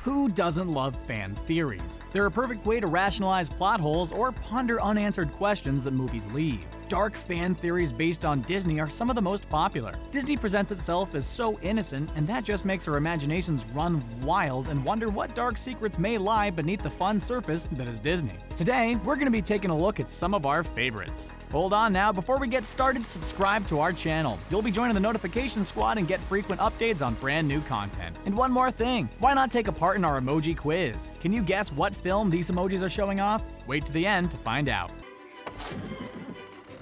Who doesn't love fan theories? They're a perfect way to rationalize plot holes or ponder unanswered questions that movies leave. Dark fan theories based on Disney are some of the most popular. Disney presents itself as so innocent, and that just makes our imaginations run wild and wonder what dark secrets may lie beneath the fun surface that is Disney. Today, we're going to be taking a look at some of our favorites. Hold on now, before we get started, subscribe to our channel. You'll be joining the notification squad and get frequent updates on brand new content. And one more thing, why not take a part in our emoji quiz? Can you guess what film these emojis are showing off? Wait to the end to find out.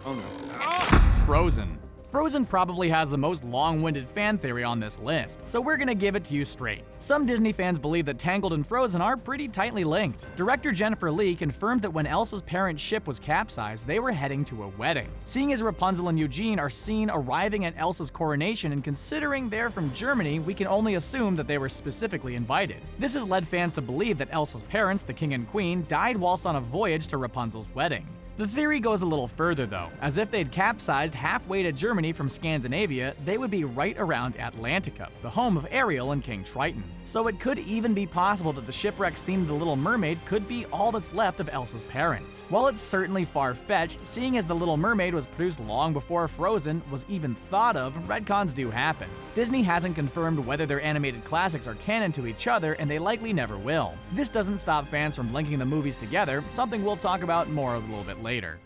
Oh no. Frozen. Frozen probably has the most long-winded fan theory on this list, so we're gonna give it to you straight. Some Disney fans believe that Tangled and Frozen are pretty tightly linked. Director Jennifer Lee confirmed that when Elsa's parents' ship was capsized, they were heading to a wedding. Seeing as Rapunzel and Eugene are seen arriving at Elsa's coronation and considering they're from Germany, we can only assume that they were specifically invited. This has led fans to believe that Elsa's parents, the king and queen, died whilst on a voyage to Rapunzel's wedding. The theory goes a little further though, as if they'd capsized halfway to Germany from Scandinavia, they would be right around Atlantica, the home of Ariel and King Triton. So it could even be possible that the shipwreck scene of the Little Mermaid could be all that's left of Elsa's parents. While it's certainly far-fetched, seeing as the Little Mermaid was produced long before Frozen was even thought of, retcons do happen. Disney hasn't confirmed whether their animated classics are canon to each other, and they likely never will. This doesn't stop fans from linking the movies together, something we'll talk about more a little bit later.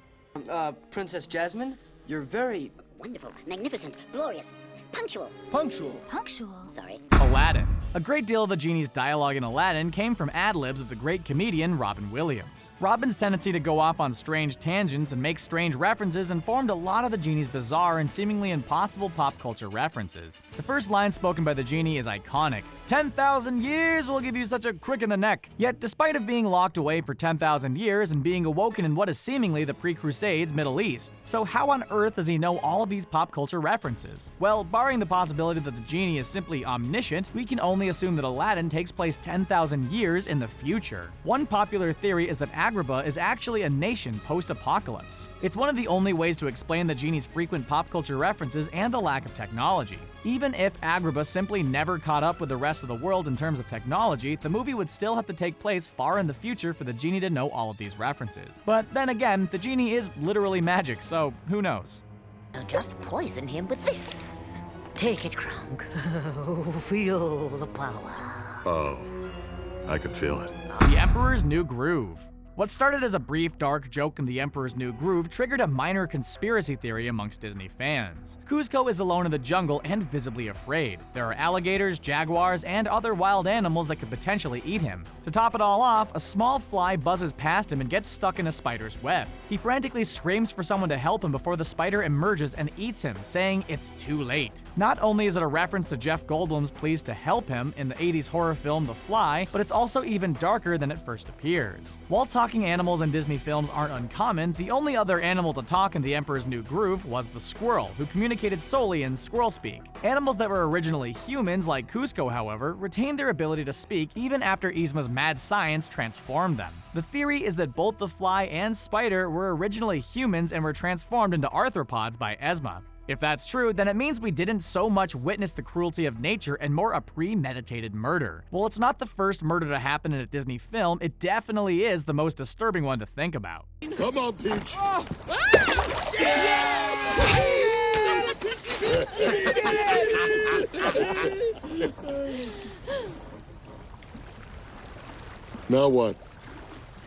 Princess Jasmine, you're very... Wonderful, magnificent, glorious, punctual. Punctual. Sorry. Aladdin. A great deal of the genie's dialogue in Aladdin came from ad-libs of the great comedian Robin Williams. Robin's tendency to go off on strange tangents and make strange references informed a lot of the genie's bizarre and seemingly impossible pop culture references. The first line spoken by the genie is iconic. 10,000 years will give you such a crick in the neck. Yet, despite of being locked away for 10,000 years and being awoken in what is seemingly the pre-Crusades Middle East. So how on earth does he know all of these pop culture references? Well, barring the possibility that the genie is simply omniscient, we can only assume that Aladdin takes place 10,000 years in the future. One popular theory is that Agrabah is actually a nation post-apocalypse. It's one of the only ways to explain the genie's frequent pop culture references and the lack of technology. Even if Agrabah simply never caught up with the rest of the world in terms of technology, the movie would still have to take place far in the future for the genie to know all of these references. But then again, the genie is literally magic, so who knows? I'll just poison him with this. Take it, Kronk. Feel the power. Oh, I could feel it. The Emperor's New Groove. What started as a brief, dark joke in The Emperor's New Groove triggered a minor conspiracy theory amongst Disney fans. Kuzco is alone in the jungle and visibly afraid. There are alligators, jaguars, and other wild animals that could potentially eat him. To top it all off, a small fly buzzes past him and gets stuck in a spider's web. He frantically screams for someone to help him before the spider emerges and eats him, saying it's too late. Not only is it a reference to Jeff Goldblum's pleas to help him in the 80s horror film The Fly, but it's also even darker than it first appears. While talking animals in Disney films aren't uncommon, the only other animal to talk in The Emperor's New Groove was the squirrel, who communicated solely in squirrel speak. Animals that were originally humans, like Kuzco, however, retained their ability to speak even after Yzma's mad science transformed them. The theory is that both the fly and spider were originally humans and were transformed into arthropods by Yzma. If that's true, then it means we didn't so much witness the cruelty of nature and more a premeditated murder. While it's not the first murder to happen in a Disney film, it definitely is the most disturbing one to think about. Come on, Peach. Now what?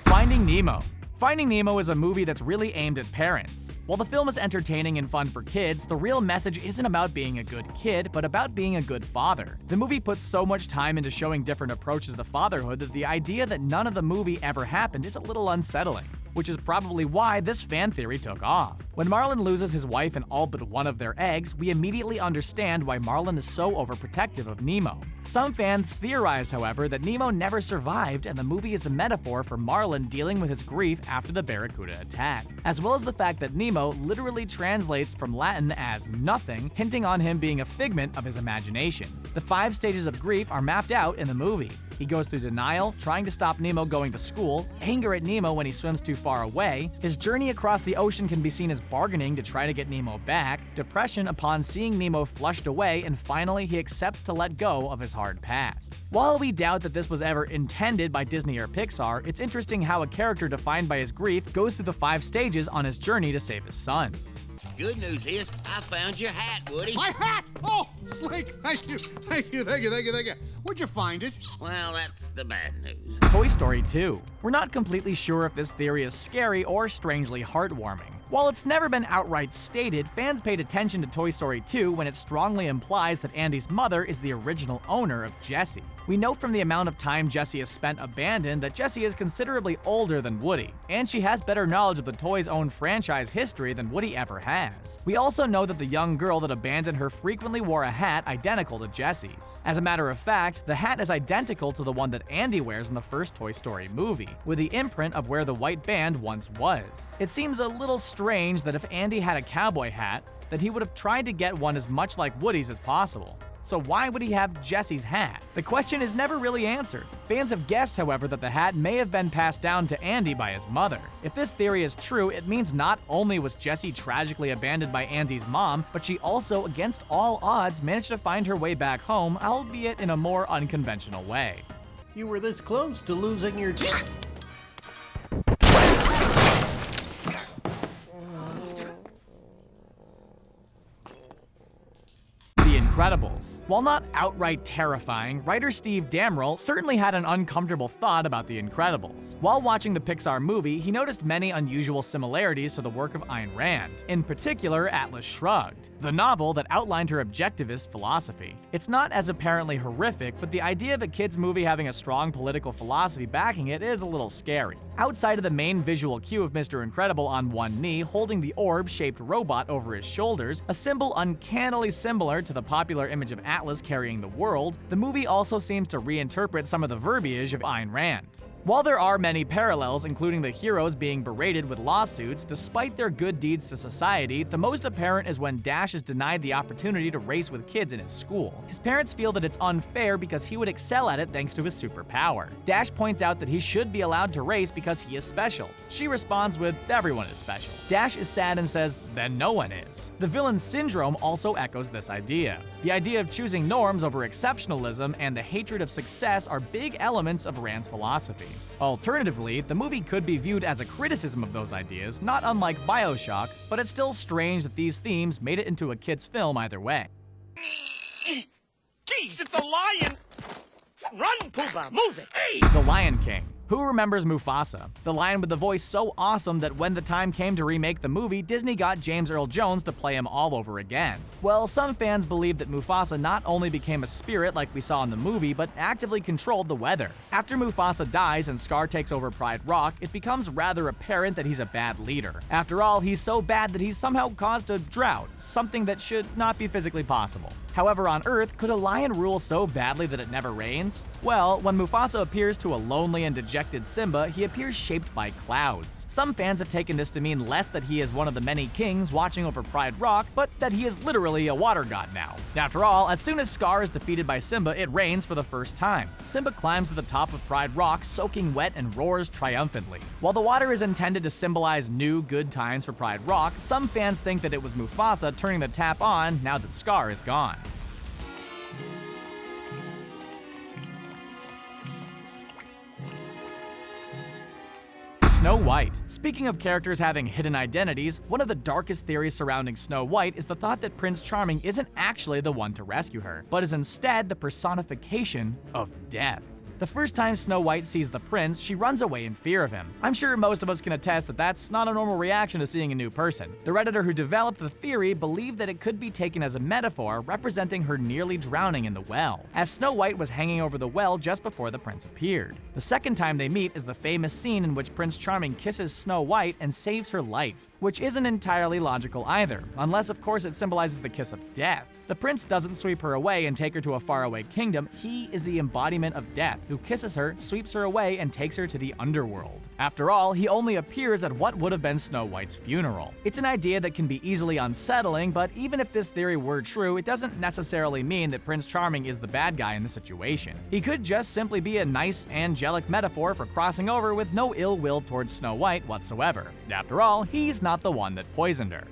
Finding Nemo. Finding Nemo is a movie that's really aimed at parents. While the film is entertaining and fun for kids, the real message isn't about being a good kid, but about being a good father. The movie puts so much time into showing different approaches to fatherhood that the idea that none of the movie ever happened is a little unsettling, which is probably why this fan theory took off. When Marlin loses his wife and all but one of their eggs, we immediately understand why Marlin is so overprotective of Nemo. Some fans theorize, however, that Nemo never survived and the movie is a metaphor for Marlin dealing with his grief after the Barracuda attack, as well as the fact that Nemo literally translates from Latin as nothing, hinting on him being a figment of his imagination. The 5 stages of grief are mapped out in the movie. He goes through denial, trying to stop Nemo going to school, anger at Nemo when he swims too far away. His journey across the ocean can be seen as bargaining to try to get Nemo back, depression upon seeing Nemo flushed away, and finally he accepts to let go of his hard past. While we doubt that this was ever intended by Disney or Pixar, it's interesting how a character defined by his grief goes through the 5 stages on his journey to save his son. Good news is, I found your hat, Woody. My hat! Oh, Slick, thank you. Where'd you find it? Well, that's the bad news. Toy Story 2. We're not completely sure if this theory is scary or strangely heartwarming. While it's never been outright stated, fans paid attention to Toy Story 2 when it strongly implies that Andy's mother is the original owner of Jessie. We know from the amount of time Jessie has spent abandoned that Jessie is considerably older than Woody, and she has better knowledge of the toy's own franchise history than Woody ever has. We also know that the young girl that abandoned her frequently wore a hat identical to Jessie's. As a matter of fact, the hat is identical to the one that Andy wears in the first Toy Story movie, with the imprint of where the white band once was. It seems a little strange that if Andy had a cowboy hat, that he would have tried to get one as much like Woody's as possible. So why would he have Jessie's hat? The question is never really answered. Fans have guessed, however, that the hat may have been passed down to Andy by his mother. If this theory is true, it means not only was Jessie tragically abandoned by Andy's mom, but she also, against all odds, managed to find her way back home, albeit in a more unconventional way. You were this close to losing your... The Incredibles. While not outright terrifying, writer Steve Damrell certainly had an uncomfortable thought about The Incredibles. While watching the Pixar movie, he noticed many unusual similarities to the work of Ayn Rand, in particular Atlas Shrugged, the novel that outlined her objectivist philosophy. It's not as apparently horrific, but the idea of a kids' movie having a strong political philosophy backing it is a little scary. Outside of the main visual cue of Mr. Incredible on one knee holding the orb-shaped robot over his shoulders, a symbol uncannily similar to the popular image of Atlas carrying the world, the movie also seems to reinterpret some of the verbiage of Ayn Rand. While there are many parallels, including the heroes being berated with lawsuits despite their good deeds to society, the most apparent is when Dash is denied the opportunity to race with kids in his school. His parents feel that it's unfair because he would excel at it thanks to his superpower. Dash points out that he should be allowed to race because he is special. She responds with, "Everyone is special." Dash is sad and says, "Then no one is." The villain syndrome also echoes this idea. The idea of choosing norms over exceptionalism and the hatred of success are big elements of Rand's philosophy. Alternatively, the movie could be viewed as a criticism of those ideas, not unlike BioShock, but it's still strange that these themes made it into a kid's film either way. Jeez, it's a lion! Run, Pumbaa, move it! Hey! The Lion King. Who remembers Mufasa? The lion with the voice so awesome that when the time came to remake the movie, Disney got James Earl Jones to play him all over again. Well, some fans believe that Mufasa not only became a spirit like we saw in the movie, but actively controlled the weather. After Mufasa dies and Scar takes over Pride Rock, it becomes rather apparent that he's a bad leader. After all, he's so bad that he's somehow caused a drought, something that should not be physically possible. However, on Earth, could a lion rule so badly that it never rains? Well, when Mufasa appears to a lonely and dejected Simba, he appears shaped by clouds. Some fans have taken this to mean less that he is one of the many kings watching over Pride Rock, but that he is literally a water god now. After all, as soon as Scar is defeated by Simba, it rains for the first time. Simba climbs to the top of Pride Rock, soaking wet, and roars triumphantly. While the water is intended to symbolize new, good times for Pride Rock, some fans think that it was Mufasa turning the tap on now that Scar is gone. Snow White. Speaking of characters having hidden identities, one of the darkest theories surrounding Snow White is the thought that Prince Charming isn't actually the one to rescue her, but is instead the personification of death. The first time Snow White sees the prince, she runs away in fear of him. I'm sure most of us can attest that that's not a normal reaction to seeing a new person. The Redditor who developed the theory believed that it could be taken as a metaphor representing her nearly drowning in the well, as Snow White was hanging over the well just before the prince appeared. The second time they meet is the famous scene in which Prince Charming kisses Snow White and saves her life, which isn't entirely logical either, unless of course it symbolizes the kiss of death. The prince doesn't sweep her away and take her to a faraway kingdom. He is the embodiment of death, who kisses her, sweeps her away, and takes her to the underworld. After all, he only appears at what would have been Snow White's funeral. It's an idea that can be easily unsettling, but even if this theory were true, it doesn't necessarily mean that Prince Charming is the bad guy in the situation. He could just simply be a nice, angelic metaphor for crossing over with no ill will towards Snow White whatsoever. After all, he's not not the one that poisoned her.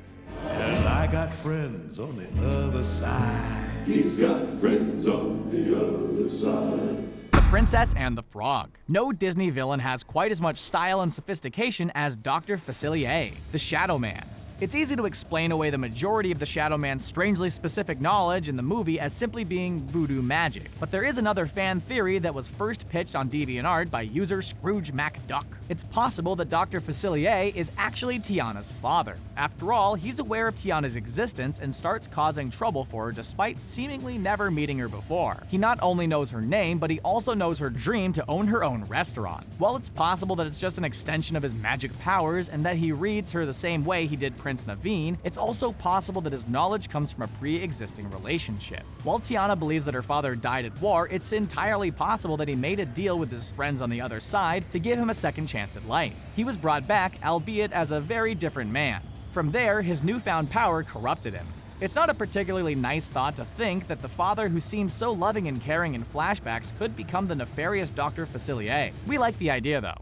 And I got friends on the other side. He's got friends on the other side. The Princess and the Frog. No Disney villain has quite as much style and sophistication as Dr. Facilier, the Shadow Man. It's easy to explain away the majority of the Shadow Man's strangely specific knowledge in the movie as simply being voodoo magic, but there is another fan theory that was first pitched on DeviantArt by user Scrooge MacDuck. It's possible that Dr. Facilier is actually Tiana's father. After all, he's aware of Tiana's existence and starts causing trouble for her despite seemingly never meeting her before. He not only knows her name, but he also knows her dream to own her own restaurant. While it's possible that it's just an extension of his magic powers and that he reads her the same way he did Prince Naveen, it's also possible that his knowledge comes from a pre-existing relationship. While Tiana believes that her father died at war, it's entirely possible that he made a deal with his friends on the other side to give him a second chance at life. He was brought back, albeit as a very different man. From there, his newfound power corrupted him. It's not a particularly nice thought to think that the father who seems so loving and caring in flashbacks could become the nefarious Dr. Facilier. We like the idea though.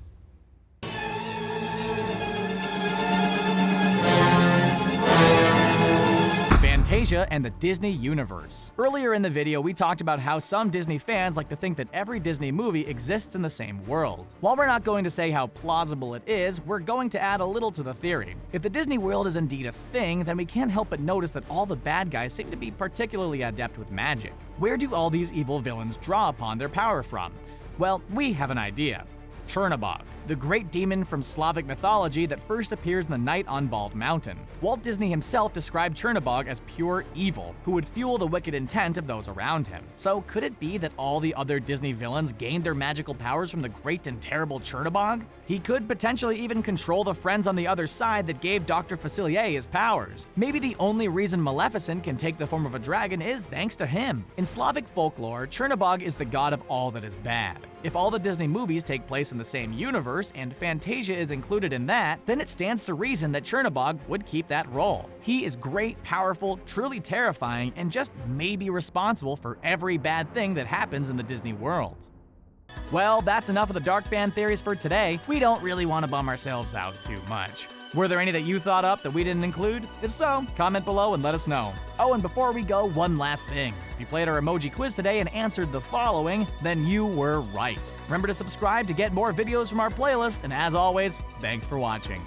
Fantasia and the Disney Universe. Earlier in the video, we talked about how some Disney fans like to think that every Disney movie exists in the same world. While we're not going to say how plausible it is, we're going to add a little to the theory. If the Disney world is indeed a thing, then we can't help but notice that all the bad guys seem to be particularly adept with magic. Where do all these evil villains draw upon their power from? Well, we have an idea. Chernabog, the great demon from Slavic mythology that first appears in the night on Bald Mountain. Walt Disney himself described Chernabog as pure evil, who would fuel the wicked intent of those around him. So could it be that all the other Disney villains gained their magical powers from the great and terrible Chernabog? He could potentially even control the friends on the other side that gave Dr. Facilier his powers. Maybe the only reason Maleficent can take the form of a dragon is thanks to him. In Slavic folklore, Chernabog is the god of all that is bad. If all the Disney movies take place in the same universe and Fantasia is included in that, then it stands to reason that Chernabog would keep that role. He is great, powerful, truly terrifying, and just maybe responsible for every bad thing that happens in the Disney world. Well, that's enough of the dark fan theories for today. We don't really want to bum ourselves out too much. Were there any that you thought up that we didn't include? If so, comment below and let us know. Oh, and before we go, one last thing. If you played our emoji quiz today and answered the following, then you were right. Remember to subscribe to get more videos from our playlist, and as always, thanks for watching.